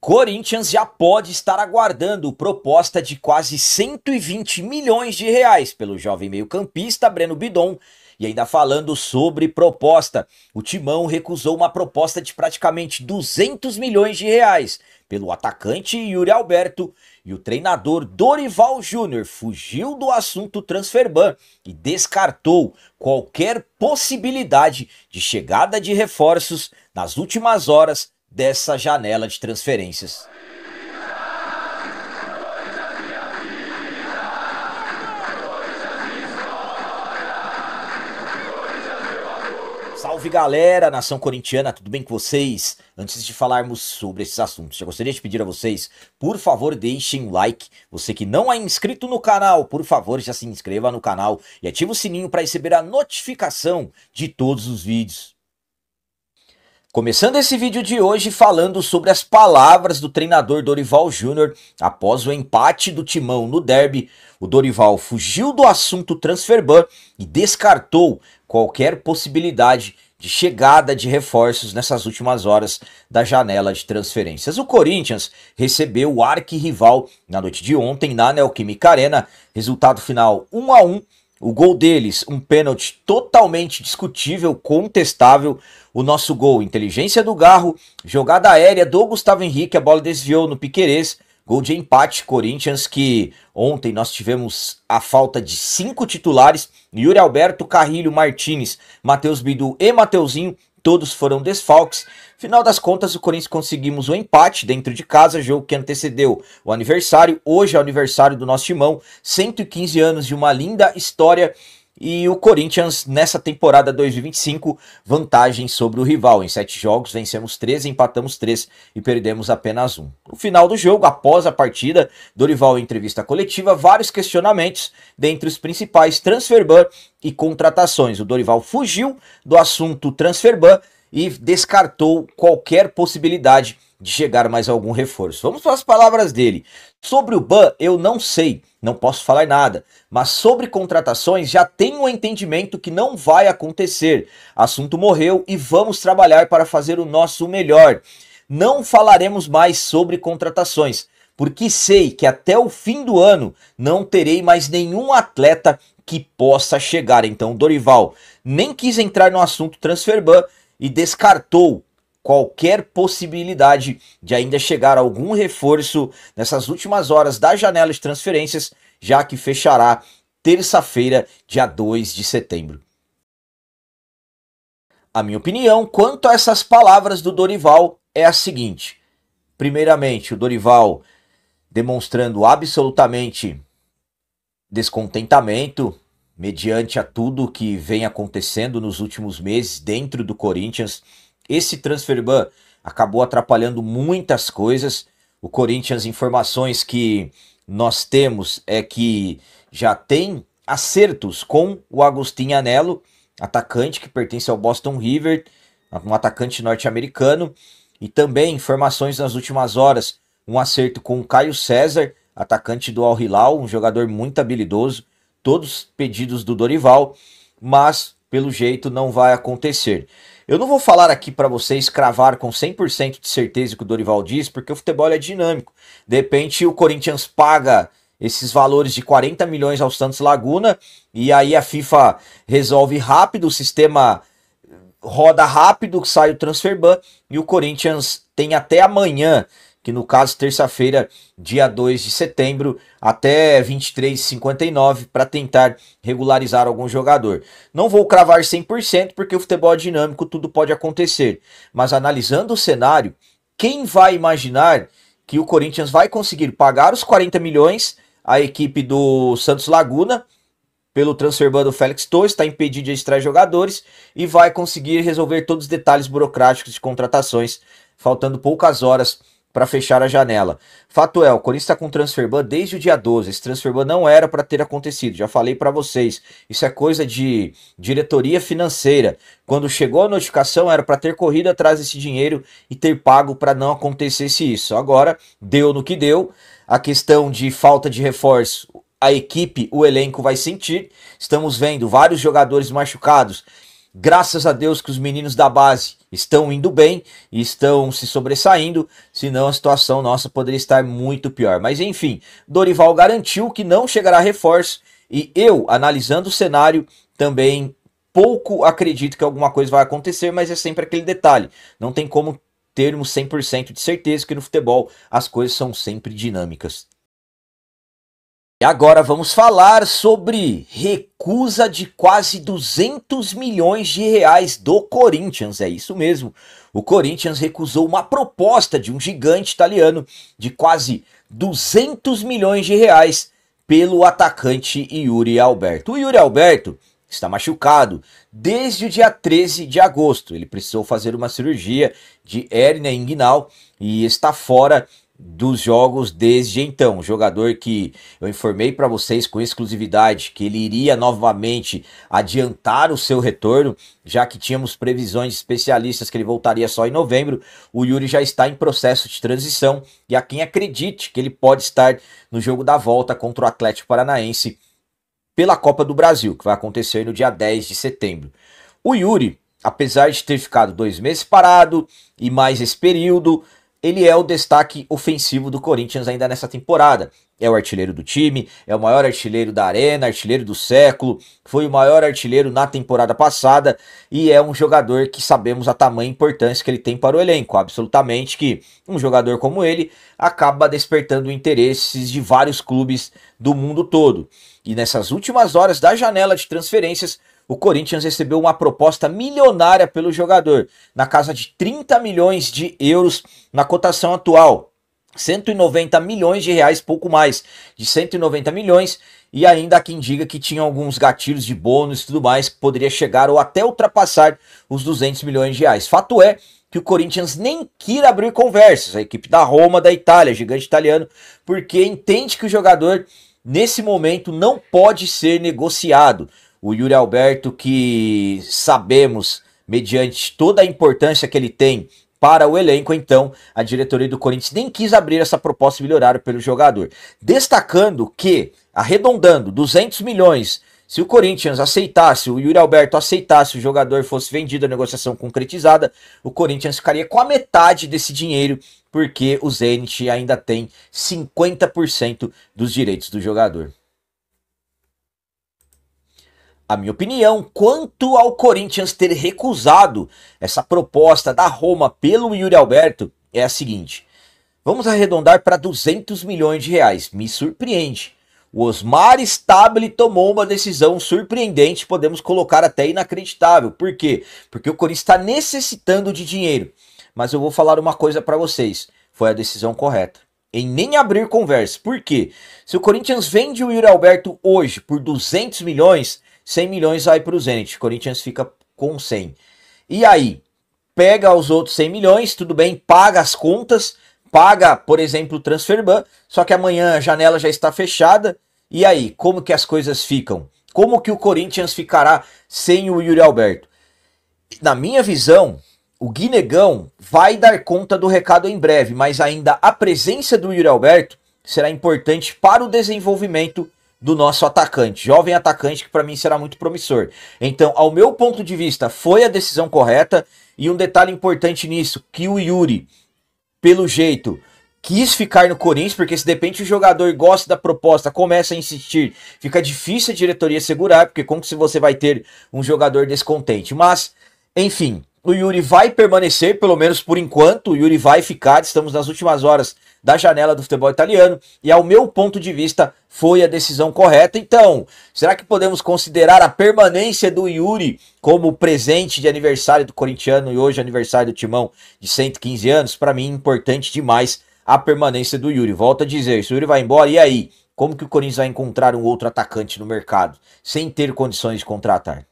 Corinthians já pode estar aguardando proposta de quase 120 milhões de reais pelo jovem meio-campista Breno Bidon. E ainda falando sobre proposta, o Timão recusou uma proposta de praticamente 200 milhões de reais pelo atacante Yuri Alberto, e o treinador Dorival Júnior fugiu do assunto transferban e descartou qualquer possibilidade de chegada de reforços nas últimas horas dessa janela de transferências. Salve galera, nação corintiana, tudo bem com vocês? Antes de falarmos sobre esses assuntos, já gostaria de pedir a vocês, por favor, deixem um like. Você que não é inscrito no canal, por favor, já se inscreva no canal e ative o sininho para receber a notificação de todos os vídeos. Começando esse vídeo de hoje falando sobre as palavras do treinador Dorival Júnior após o empate do Timão no derby. O Dorival fugiu do assunto transferban e descartou qualquer possibilidade de chegada de reforços nessas últimas horas da janela de transferências. O Corinthians recebeu o arquirrival na noite de ontem na Neoquímica Arena, resultado final 1-1. O gol deles, um pênalti totalmente discutível, contestável. O nosso gol, inteligência do Garro, jogada aérea do Gustavo Henrique, a bola desviou no Piquerez. Gol de empate, Corinthians, que ontem nós tivemos a falta de 5 titulares. Yuri Alberto, Carrilho, Martins, Matheus Bidu e Mateuzinho, todos foram desfalques. Final das contas, o Corinthians conseguimos o empate dentro de casa, jogo que antecedeu o aniversário. Hoje é o aniversário do nosso Timão, 115 anos de uma linda história. E o Corinthians, nessa temporada 2025, vantagem sobre o rival. Em 7 jogos, vencemos 3, empatamos 3 e perdemos apenas 1. No final do jogo, após a partida, Dorival em entrevista coletiva, vários questionamentos, dentre os principais transferban e contratações. O Dorival fugiu do assunto transferban e descartou qualquer possibilidade de chegar mais algum reforço. Vamos para as palavras dele. Sobre o ban, eu não sei, não posso falar nada, mas sobre contratações já tenho um entendimento que não vai acontecer. Assunto morreu e vamos trabalhar para fazer o nosso melhor. Não falaremos mais sobre contratações, porque sei que até o fim do ano não terei mais nenhum atleta que possa chegar. Então Dorival nem quis entrar no assunto transferban e descartou qualquer possibilidade de ainda chegar algum reforço nessas últimas horas da janela de transferências, já que fechará terça-feira, dia 2 de setembro. A minha opinião quanto a essas palavras do Dorival é a seguinte. Primeiramente, o Dorival demonstrando absolutamente descontentamento mediante a tudo que vem acontecendo nos últimos meses dentro do Corinthians. Esse transferban acabou atrapalhando muitas coisas. O Corinthians, informações que nós temos é que já tem acertos com o Agostinho Anello, atacante que pertence ao Boston River, um atacante norte-americano. E também informações nas últimas horas, um acerto com o Caio César, atacante do Al Hilal, um jogador muito habilidoso. Todos pedidos do Dorival, mas pelo jeito não vai acontecer. Eu não vou falar aqui para vocês cravar com 100% de certeza o que o Dorival diz, porque o futebol é dinâmico. De repente o Corinthians paga esses valores de 40 milhões ao Santos Laguna e aí a FIFA resolve rápido, o sistema roda rápido, sai o transferban e o Corinthians tem até amanhã, que no caso terça-feira, dia 2 de setembro, até 23h59 para tentar regularizar algum jogador. Não vou cravar 100% porque o futebol é dinâmico, tudo pode acontecer. Mas analisando o cenário, quem vai imaginar que o Corinthians vai conseguir pagar os 40 milhões à equipe do Santos Laguna pelo transferban do Félix Torres, está impedido de extrair jogadores e vai conseguir resolver todos os detalhes burocráticos de contratações, faltando poucas horas para fechar a janela. Fato é, o Corinthians está com transferban desde o dia 12. Esse transferban não era para ter acontecido, já falei para vocês. Isso é coisa de diretoria financeira. Quando chegou a notificação era para ter corrido atrás desse dinheiro e ter pago para não acontecesse isso. Agora, deu no que deu. A questão de falta de reforço, a equipe, o elenco vai sentir. Estamos vendo vários jogadores machucados Graças a Deus que os meninos da base estão indo bem e estão se sobressaindo, senão a situação nossa poderia estar muito pior. Mas enfim, Dorival garantiu que não chegará reforço e eu, analisando o cenário, também pouco acredito que alguma coisa vai acontecer, mas é sempre aquele detalhe. Não tem como termos 100% de certeza que no futebol as coisas são sempre dinâmicas. E agora vamos falar sobre recusa de quase 200 milhões de reais do Corinthians. É isso mesmo. O Corinthians recusou uma proposta de um gigante italiano de quase 200 milhões de reais pelo atacante Yuri Alberto. O Yuri Alberto está machucado desde o dia 13 de agosto. Ele precisou fazer uma cirurgia de hérnia inguinal e está fora dos jogos desde então. Um jogador que eu informei para vocês com exclusividade que ele iria novamente adiantar o seu retorno, já que tínhamos previsões de especialistas que ele voltaria só em novembro. O Yuri já está em processo de transição e há quem acredite que ele pode estar no jogo da volta contra o Atlético Paranaense pela Copa do Brasil, que vai acontecer no dia 10 de setembro. O Yuri, apesar de ter ficado 2 meses parado e mais esse período, ele é o destaque ofensivo do Corinthians ainda nessa temporada. É o artilheiro do time, é o maior artilheiro da arena, artilheiro do século, foi o maior artilheiro na temporada passada e é um jogador que sabemos a tamanha importância que ele tem para o elenco. Absolutamente que um jogador como ele acaba despertando interesses de vários clubes do mundo todo. E nessas últimas horas da janela de transferências, o Corinthians recebeu uma proposta milionária pelo jogador, na casa de 30 milhões de euros na cotação atual. 190 milhões de reais, pouco mais de 190 milhões, e ainda há quem diga que tinha alguns gatilhos de bônus e tudo mais, que poderia chegar ou até ultrapassar os 200 milhões de reais. Fato é que o Corinthians nem quer abrir conversas, a equipe da Roma, da Itália, gigante italiano, porque entende que o jogador, nesse momento, não pode ser negociado. O Yuri Alberto, que sabemos, mediante toda a importância que ele tem para o elenco, então a diretoria do Corinthians nem quis abrir essa proposta milionária pelo jogador. Destacando que, arredondando 200 milhões, se o Corinthians aceitasse, o Yuri Alberto aceitasse, o jogador fosse vendido, a negociação concretizada, o Corinthians ficaria com a metade desse dinheiro, porque o Zenit ainda tem 50% dos direitos do jogador. A minha opinião quanto ao Corinthians ter recusado essa proposta da Roma pelo Yuri Alberto é a seguinte: vamos arredondar para 200 milhões de reais. Me surpreende. O Osmar Stabile tomou uma decisão surpreendente, podemos colocar até inacreditável. Por quê? Porque o Corinthians está necessitando de dinheiro. Mas eu vou falar uma coisa para vocês: foi a decisão correta em nem abrir conversa. Por quê? Se o Corinthians vende o Yuri Alberto hoje por 200 milhões, 100 milhões vai para o Zenit, o Corinthians fica com 100. E aí, pega os outros 100 milhões, tudo bem, paga as contas, paga, por exemplo, o Transferban, só que amanhã a janela já está fechada, e aí, como que as coisas ficam? Como que o Corinthians ficará sem o Yuri Alberto? Na minha visão, o Guinegão vai dar conta do recado em breve, mas ainda a presença do Yuri Alberto será importante para o desenvolvimento do nosso atacante, jovem atacante que para mim será muito promissor. Então, ao meu ponto de vista, foi a decisão correta. E um detalhe importante nisso, que o Yuri, pelo jeito, quis ficar no Corinthians, porque se de repente o jogador gosta da proposta, começa a insistir, fica difícil a diretoria segurar, porque como se você vai ter um jogador descontente. Mas, enfim, o Yuri vai permanecer, pelo menos por enquanto, o Yuri vai ficar, estamos nas últimas horas da janela do futebol italiano, e ao meu ponto de vista, foi a decisão correta. Então, será que podemos considerar a permanência do Yuri como presente de aniversário do corintiano, e hoje aniversário do Timão de 115 anos? Para mim, importante demais a permanência do Yuri. Volto a dizer, se o Yuri vai embora, e aí? Como que o Corinthians vai encontrar um outro atacante no mercado, sem ter condições de contratar?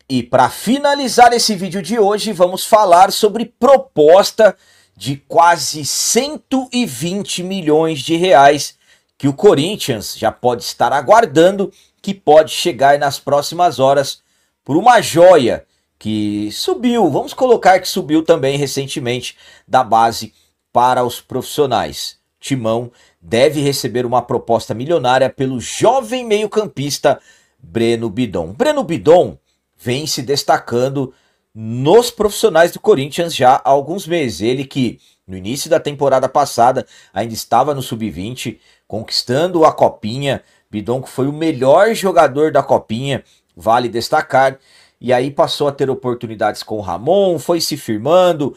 E para finalizar esse vídeo de hoje, vamos falar sobre proposta de quase 120 milhões de reais que o Corinthians já pode estar aguardando, que pode chegar nas próximas horas por uma joia que subiu, vamos colocar que subiu também recentemente da base para os profissionais. Timão deve receber uma proposta milionária pelo jovem meio-campista Breno Bidon. Breno Bidon vem se destacando nos profissionais do Corinthians já há alguns meses. Ele que no início da temporada passada ainda estava no sub-20, conquistando a Copinha. Bidon que foi o melhor jogador da Copinha, vale destacar. E aí passou a ter oportunidades com o Ramon, foi se firmando,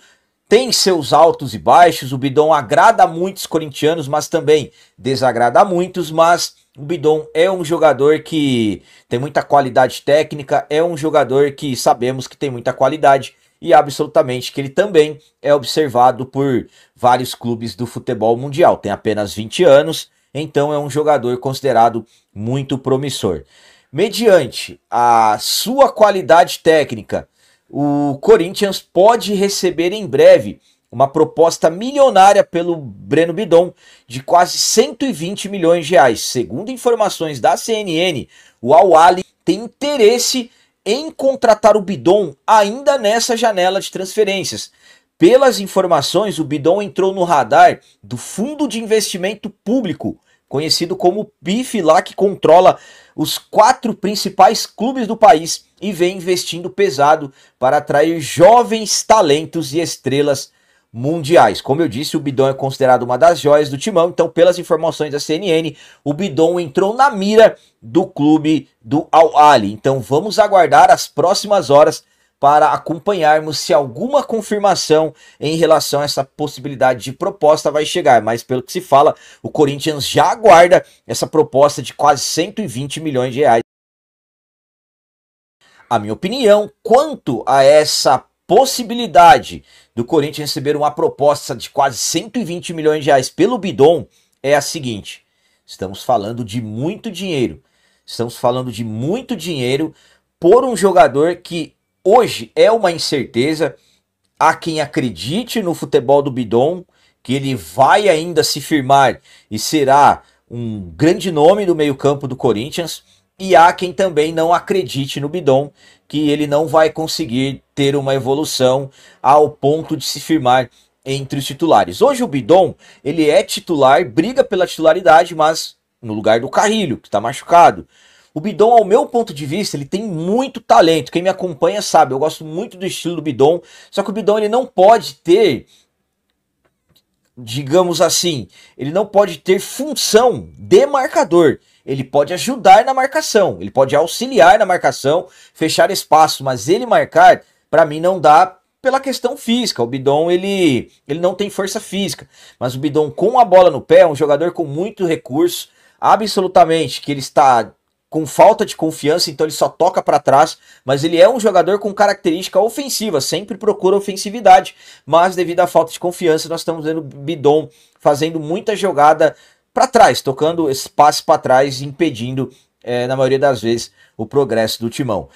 tem seus altos e baixos. O Bidon agrada a muitos corintianos, mas também desagrada a muitos. Mas o Bidon é um jogador que tem muita qualidade técnica, é um jogador que sabemos que tem muita qualidade e absolutamente que ele também é observado por vários clubes do futebol mundial. Tem apenas 20 anos, então é um jogador considerado muito promissor. Mediante a sua qualidade técnica, o Corinthians pode receber em breve uma proposta milionária pelo Breno Bidon de quase 120 milhões de reais. Segundo informações da CNN, o Al Ahly tem interesse em contratar o Bidon ainda nessa janela de transferências. Pelas informações, o Bidon entrou no radar do Fundo de Investimento Público, conhecido como PIF, lá que controla os 4 principais clubes do país e vem investindo pesado para atrair jovens talentos e estrelas mundiais. Como eu disse, o Bidon é considerado uma das joias do timão, então pelas informações da CNN, o Bidon entrou na mira do clube do Al Ahly. Então vamos aguardar as próximas horas para acompanharmos se alguma confirmação em relação a essa possibilidade de proposta vai chegar. Mas pelo que se fala, o Corinthians já aguarda essa proposta de quase 120 milhões de reais. A minha opinião quanto a essa possibilidade do Corinthians receber uma proposta de quase 120 milhões de reais pelo Bidon é a seguinte: estamos falando de muito dinheiro. Estamos falando de muito dinheiro por um jogador que hoje é uma incerteza. Há quem acredite no futebol do Bidon, que ele vai ainda se firmar e será um grande nome do meio-campo do Corinthians. E há quem também não acredite no Bidon, que ele não vai conseguir ter uma evolução ao ponto de se firmar entre os titulares. Hoje o Bidon, ele é titular, briga pela titularidade, mas no lugar do Carrilho, que está machucado. O Bidon, ao meu ponto de vista, ele tem muito talento. Quem me acompanha sabe, eu gosto muito do estilo do Bidon, só que o Bidon ele não pode ter, digamos assim, ele não pode ter função de marcador. Ele pode ajudar na marcação, ele pode auxiliar na marcação, fechar espaço, mas ele marcar, para mim, não dá pela questão física. O Bidon, ele não tem força física, mas o Bidon com a bola no pé é um jogador com muito recurso, absolutamente, que ele está com falta de confiança, então ele só toca para trás, mas ele é um jogador com característica ofensiva, sempre procura ofensividade, mas devido à falta de confiança, nós estamos vendo o Bidon fazendo muita jogada para trás, tocando esse passe para trás, impedindo, na maioria das vezes, o progresso do timão.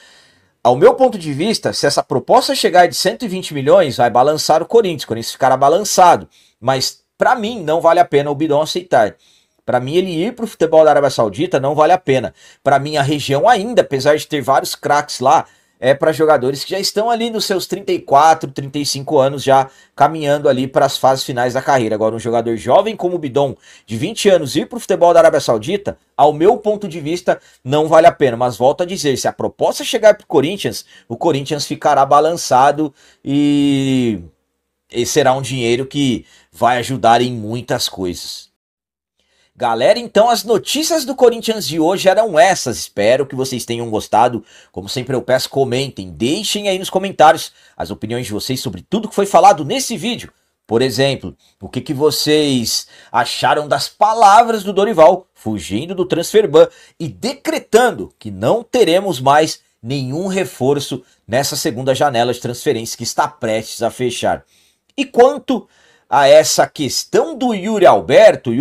Ao meu ponto de vista, se essa proposta chegar de 120 milhões, vai balançar o Corinthians ficará balançado, mas para mim não vale a pena o Bidon aceitar. Para mim, ele ir para o futebol da Arábia Saudita não vale a pena. Para mim, a região ainda, apesar de ter vários craques lá, é para jogadores que já estão ali nos seus 34, 35 anos, já caminhando ali para as fases finais da carreira. Agora, um jogador jovem como o Bidon, de 20 anos, ir para o futebol da Arábia Saudita, ao meu ponto de vista, não vale a pena. Mas volto a dizer, se a proposta chegar para o Corinthians ficará balançado e será um dinheiro que vai ajudar em muitas coisas. Galera, então as notícias do Corinthians de hoje eram essas, espero que vocês tenham gostado. Como sempre eu peço, comentem, deixem aí nos comentários as opiniões de vocês sobre tudo que foi falado nesse vídeo. Por exemplo, o que vocês acharam das palavras do Dorival fugindo do transfer ban e decretando que não teremos mais nenhum reforço nessa segunda janela de transferência que está prestes a fechar. E quanto a essa questão do Yuri Alberto,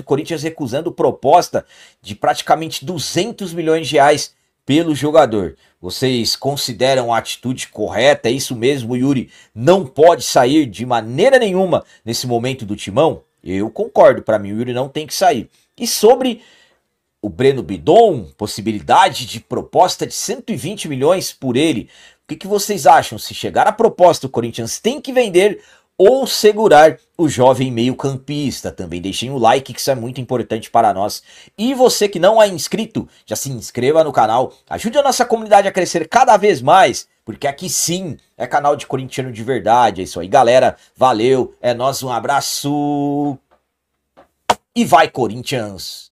Corinthians recusando proposta de praticamente 200 milhões de reais pelo jogador. Vocês consideram a atitude correta? É isso mesmo? O Yuri não pode sair de maneira nenhuma nesse momento do timão? Eu concordo, para mim o Yuri não tem que sair. E sobre o Breno Bidon, possibilidade de proposta de 120 milhões por ele, o que vocês acham? Se chegar a proposta, o Corinthians tem que vender ou segurar o jovem meio-campista. Também deixem o like, que isso é muito importante para nós. E você que não é inscrito, já se inscreva no canal, ajude a nossa comunidade a crescer cada vez mais, porque aqui sim é canal de corintiano de verdade. É isso aí, galera. Valeu, é nóis, um abraço e vai, Corinthians!